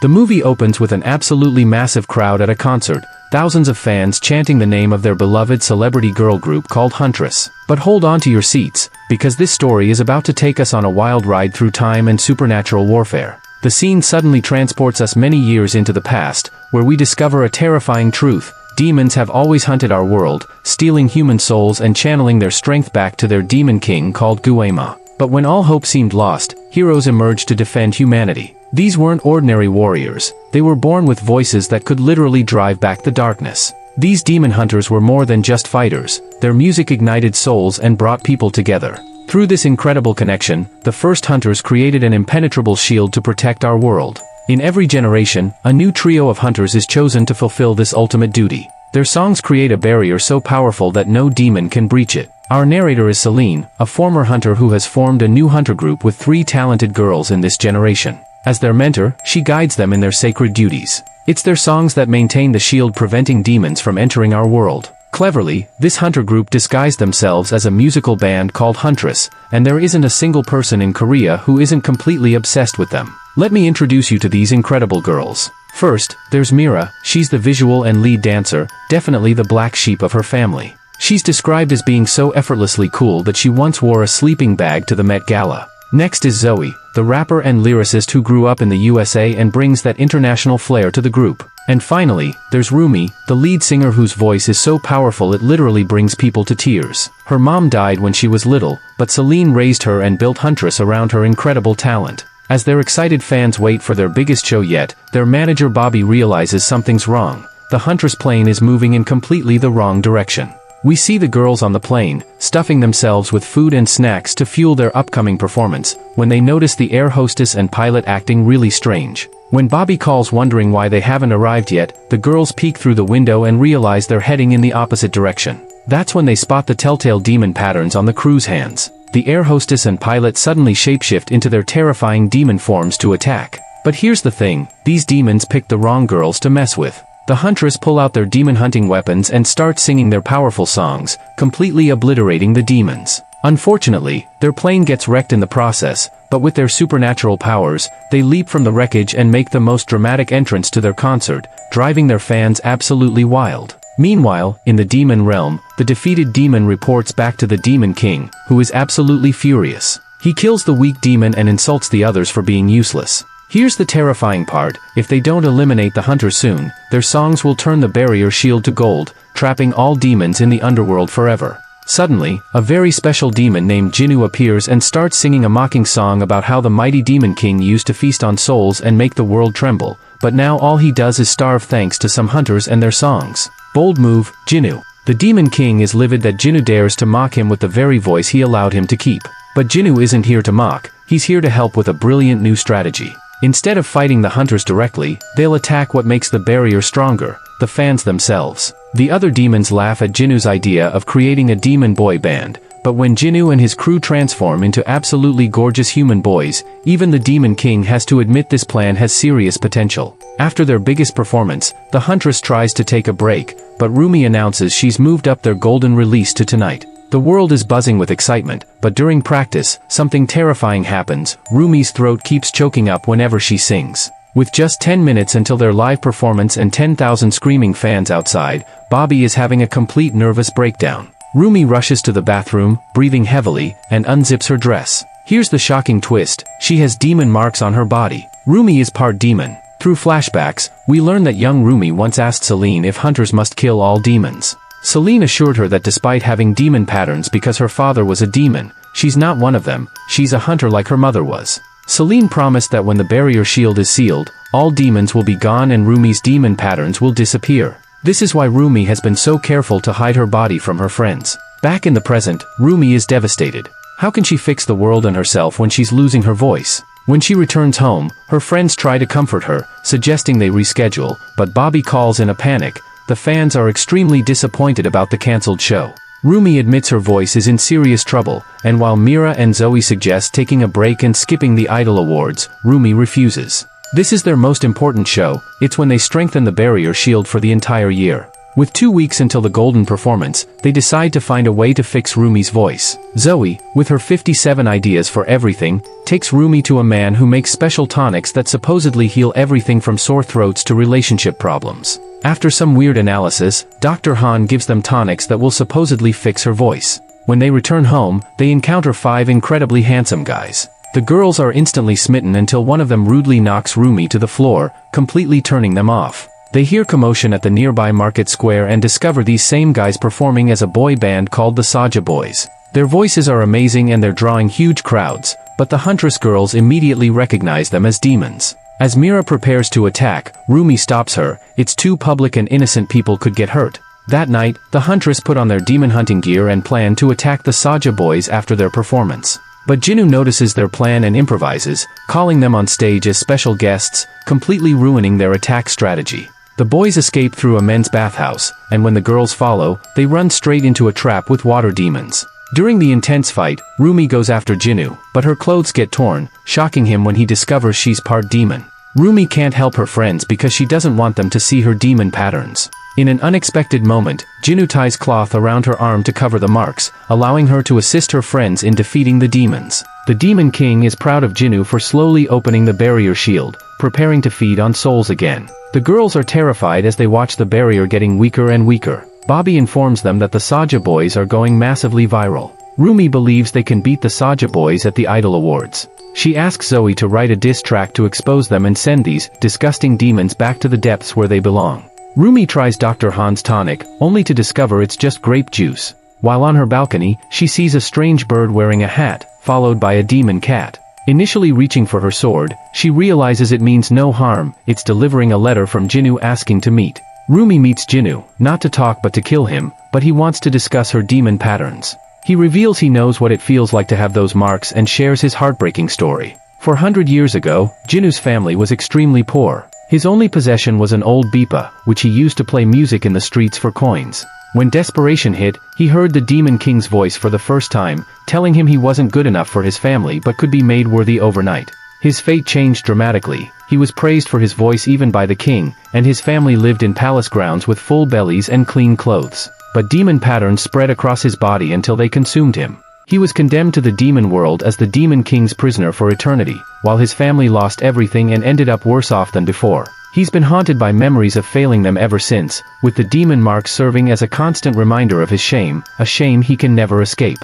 The movie opens with an absolutely massive crowd at a concert, thousands of fans chanting the name of their beloved celebrity girl group called Huntress. But hold on to your seats, because this story is about to take us on a wild ride through time and supernatural warfare. The scene suddenly transports us many years into the past, where we discover a terrifying truth. Demons have always hunted our world, stealing human souls and channeling their strength back to their demon king called Guema. But when all hope seemed lost, heroes emerged to defend humanity. These weren't ordinary warriors, they were born with voices that could literally drive back the darkness. These demon hunters were more than just fighters, their music ignited souls and brought people together. Through this incredible connection, the first hunters created an impenetrable shield to protect our world. In every generation, a new trio of hunters is chosen to fulfill this ultimate duty. Their songs create a barrier so powerful that no demon can breach it. Our narrator is Celine, a former hunter who has formed a new hunter group with 3 talented girls in this generation. As their mentor, she guides them in their sacred duties. It's their songs that maintain the shield preventing demons from entering our world. Cleverly, this hunter group disguised themselves as a musical band called Huntress, and there isn't a single person in Korea who isn't completely obsessed with them. Let me introduce you to these incredible girls. First, there's Mira. She's the visual and lead dancer, definitely the black sheep of her family. She's described as being so effortlessly cool that she once wore a sleeping bag to the Met Gala. Next is Zoe, the rapper and lyricist who grew up in the USA and brings that international flair to the group. And finally, there's Rumi, the lead singer whose voice is so powerful it literally brings people to tears. Her mom died when she was little, but Celine raised her and built Huntress around her incredible talent. As their excited fans wait for their biggest show yet, their manager Bobby realizes something's wrong. The Huntress plane is moving in completely the wrong direction. We see the girls on the plane, stuffing themselves with food and snacks to fuel their upcoming performance, when they notice the air hostess and pilot acting really strange. When Bobby calls wondering why they haven't arrived yet, the girls peek through the window and realize they're heading in the opposite direction. That's when they spot the telltale demon patterns on the crew's hands. The air hostess and pilot suddenly shapeshift into their terrifying demon forms to attack. But here's the thing, these demons picked the wrong girls to mess with. The Huntress pull out their demon-hunting weapons and start singing their powerful songs, completely obliterating the demons. Unfortunately, their plane gets wrecked in the process, but with their supernatural powers, they leap from the wreckage and make the most dramatic entrance to their concert, driving their fans absolutely wild. Meanwhile, in the demon realm, the defeated demon reports back to the Demon King, who is absolutely furious. He kills the weak demon and insults the others for being useless. Here's the terrifying part, if they don't eliminate the hunters soon, their songs will turn the barrier shield to gold, trapping all demons in the underworld forever. Suddenly, a very special demon named Jinnu appears and starts singing a mocking song about how the mighty Demon King used to feast on souls and make the world tremble, but now all he does is starve thanks to some hunters and their songs. Bold move, Jinnu. The Demon King is livid that Jinnu dares to mock him with the very voice he allowed him to keep. But Jinnu isn't here to mock, he's here to help with a brilliant new strategy. Instead of fighting the hunters directly, they'll attack what makes the barrier stronger, the fans themselves. The other demons laugh at Jinnu's idea of creating a demon boy band, but when Jinnu and his crew transform into absolutely gorgeous human boys, even the Demon King has to admit this plan has serious potential. After their biggest performance, the Huntress tries to take a break, but Rumi announces she's moved up their golden release to tonight. The world is buzzing with excitement, but during practice, something terrifying happens. Rumi's throat keeps choking up whenever she sings. With just 10 minutes until their live performance and 10,000 screaming fans outside, Bobby is having a complete nervous breakdown. Rumi rushes to the bathroom, breathing heavily, and unzips her dress. Here's the shocking twist, she has demon marks on her body. Rumi is part demon. Through flashbacks, we learn that young Rumi once asked Celine if hunters must kill all demons. Celine assured her that despite having demon patterns because her father was a demon, she's not one of them, she's a hunter like her mother was. Celine promised that when the barrier shield is sealed, all demons will be gone and Rumi's demon patterns will disappear. This is why Rumi has been so careful to hide her body from her friends. Back in the present, Rumi is devastated. How can she fix the world and herself when she's losing her voice? When she returns home, her friends try to comfort her, suggesting they reschedule, but Bobby calls in a panic. The fans are extremely disappointed about the cancelled show. Rumi admits her voice is in serious trouble, and while Mira and Zoe suggest taking a break and skipping the Idol Awards, Rumi refuses. This is their most important show, it's when they strengthen the barrier shield for the entire year. With 2 weeks until the golden performance, they decide to find a way to fix Rumi's voice. Zoe, with her 57 ideas for everything, takes Rumi to a man who makes special tonics that supposedly heal everything from sore throats to relationship problems. After some weird analysis, Dr. Han gives them tonics that will supposedly fix her voice. When they return home, they encounter 5 incredibly handsome guys. The girls are instantly smitten until one of them rudely knocks Rumi to the floor, completely turning them off. They hear commotion at the nearby market square and discover these same guys performing as a boy band called the Saja Boys. Their voices are amazing and they're drawing huge crowds, but the Huntress girls immediately recognize them as demons. As Mira prepares to attack, Rumi stops her. It's too public and innocent people could get hurt. That night, the Huntress put on their demon hunting gear and plan to attack the Saja Boys after their performance. But Jinwoo notices their plan and improvises, calling them on stage as special guests, completely ruining their attack strategy. The boys escape through a men's bathhouse, and when the girls follow, they run straight into a trap with water demons. During the intense fight, Rumi goes after Jinwoo, but her clothes get torn, shocking him when he discovers she's part demon. Rumi can't help her friends because she doesn't want them to see her demon patterns. In an unexpected moment, Jinwoo ties cloth around her arm to cover the marks, allowing her to assist her friends in defeating the demons. The Demon King is proud of Jinwoo for slowly opening the barrier shield, preparing to feed on souls again. The girls are terrified as they watch the barrier getting weaker and weaker. Bobby informs them that the Saja Boys are going massively viral. Rumi believes they can beat the Saja Boys at the Idol Awards. She asks Zoe to write a diss track to expose them and send these disgusting demons back to the depths where they belong. Rumi tries Dr. Han's tonic, only to discover it's just grape juice. While on her balcony, she sees a strange bird wearing a hat, followed by a demon cat. Initially reaching for her sword, she realizes it means no harm, it's delivering a letter from Jinwoo asking to meet. Rumi meets Jinwoo, not to talk but to kill him, but he wants to discuss her demon patterns. He reveals he knows what it feels like to have those marks and shares his heartbreaking story. 400 years ago, Jinwoo's family was extremely poor. His only possession was an old bipa, which he used to play music in the streets for coins. When desperation hit, he heard the Demon King's voice for the first time, telling him he wasn't good enough for his family but could be made worthy overnight. His fate changed dramatically. He was praised for his voice even by the king, and his family lived in palace grounds with full bellies and clean clothes. But demon patterns spread across his body until they consumed him. He was condemned to the demon world as the Demon King's prisoner for eternity, while his family lost everything and ended up worse off than before. He's been haunted by memories of failing them ever since, with the demon mark serving as a constant reminder of his shame, a shame he can never escape.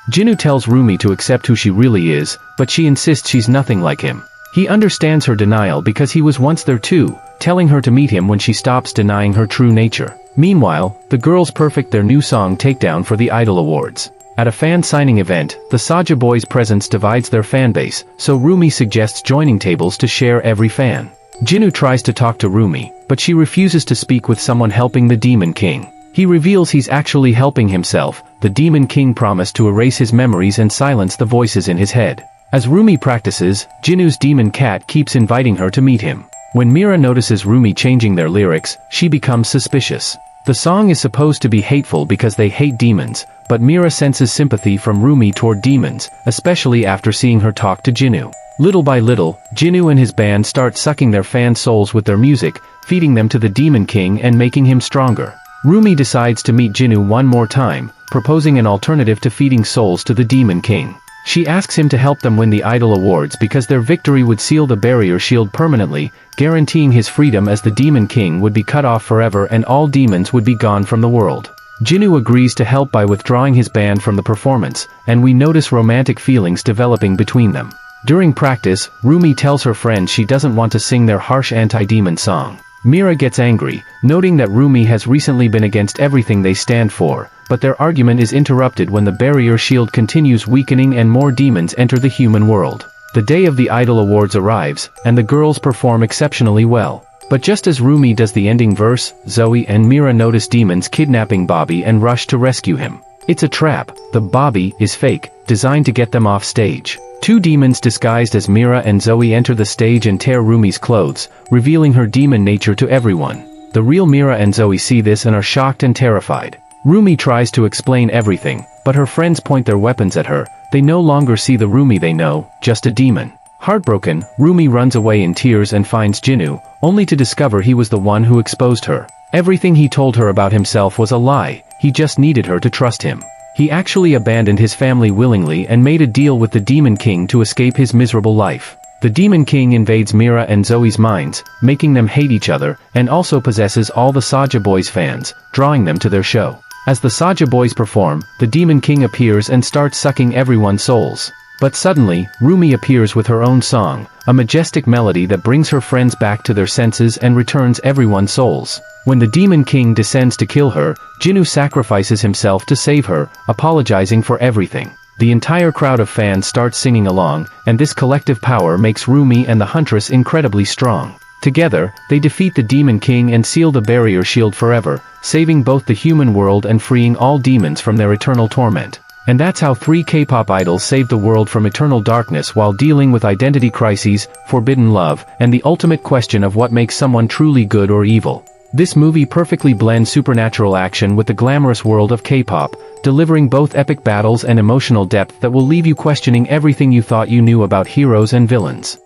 Jinwoo tells Rumi to accept who she really is, but she insists she's nothing like him. He understands her denial because he was once there too, telling her to meet him when she stops denying her true nature. Meanwhile, the girls perfect their new song Takedown for the Idol Awards. At a fan signing event, the Saja Boys' presence divides their fanbase, so Rumi suggests joining tables to share every fan. Jinwoo tries to talk to Rumi, but she refuses to speak with someone helping the Demon King. He reveals he's actually helping himself. The Demon King promised to erase his memories and silence the voices in his head. As Rumi practices, Jinwoo's demon cat keeps inviting her to meet him. When Mira notices Rumi changing their lyrics, she becomes suspicious. The song is supposed to be hateful because they hate demons, but Mira senses sympathy from Rumi toward demons, especially after seeing her talk to Jinwoo. Little by little, Jinwoo and his band start sucking their fans' souls with their music, feeding them to the Demon King and making him stronger. Rumi decides to meet Jinwoo one more time, proposing an alternative to feeding souls to the Demon King. She asks him to help them win the Idol Awards because their victory would seal the barrier shield permanently, guaranteeing his freedom as the Demon King would be cut off forever and all demons would be gone from the world. Jinwoo agrees to help by withdrawing his band from the performance, and we notice romantic feelings developing between them. During practice, Rumi tells her friends she doesn't want to sing their harsh anti-demon song. Mira gets angry, noting that Rumi has recently been against everything they stand for, but their argument is interrupted when the barrier shield continues weakening and more demons enter the human world. The day of the Idol Awards arrives, and the girls perform exceptionally well. But just as Rumi does the ending verse, Zoe and Mira notice demons kidnapping Bobby and rush to rescue him. It's a trap. The Bobby is fake, designed to get them off stage. Two demons disguised as Mira and Zoe enter the stage and tear Rumi's clothes, revealing her demon nature to everyone. The real Mira and Zoe see this and are shocked and terrified. Rumi tries to explain everything, but her friends point their weapons at her. They no longer see the Rumi they know, just a demon. Heartbroken, Rumi runs away in tears and finds Jinwoo, only to discover he was the one who exposed her. Everything he told her about himself was a lie, he just needed her to trust him. He actually abandoned his family willingly and made a deal with the Demon King to escape his miserable life. The Demon King invades Mira and Zoe's minds, making them hate each other, and also possesses all the Saja Boys fans, drawing them to their show. As the Saja Boys perform, the Demon King appears and starts sucking everyone's souls. But suddenly, Rumi appears with her own song, a majestic melody that brings her friends back to their senses and returns everyone's souls. When the Demon King descends to kill her, Jinwoo sacrifices himself to save her, apologizing for everything. The entire crowd of fans starts singing along, and this collective power makes Rumi and the Huntress incredibly strong. Together, they defeat the Demon King and seal the barrier shield forever, saving both the human world and freeing all demons from their eternal torment. And that's how 3 K-pop idols saved the world from eternal darkness while dealing with identity crises, forbidden love, and the ultimate question of what makes someone truly good or evil. This movie perfectly blends supernatural action with the glamorous world of K-pop, delivering both epic battles and emotional depth that will leave you questioning everything you thought you knew about heroes and villains.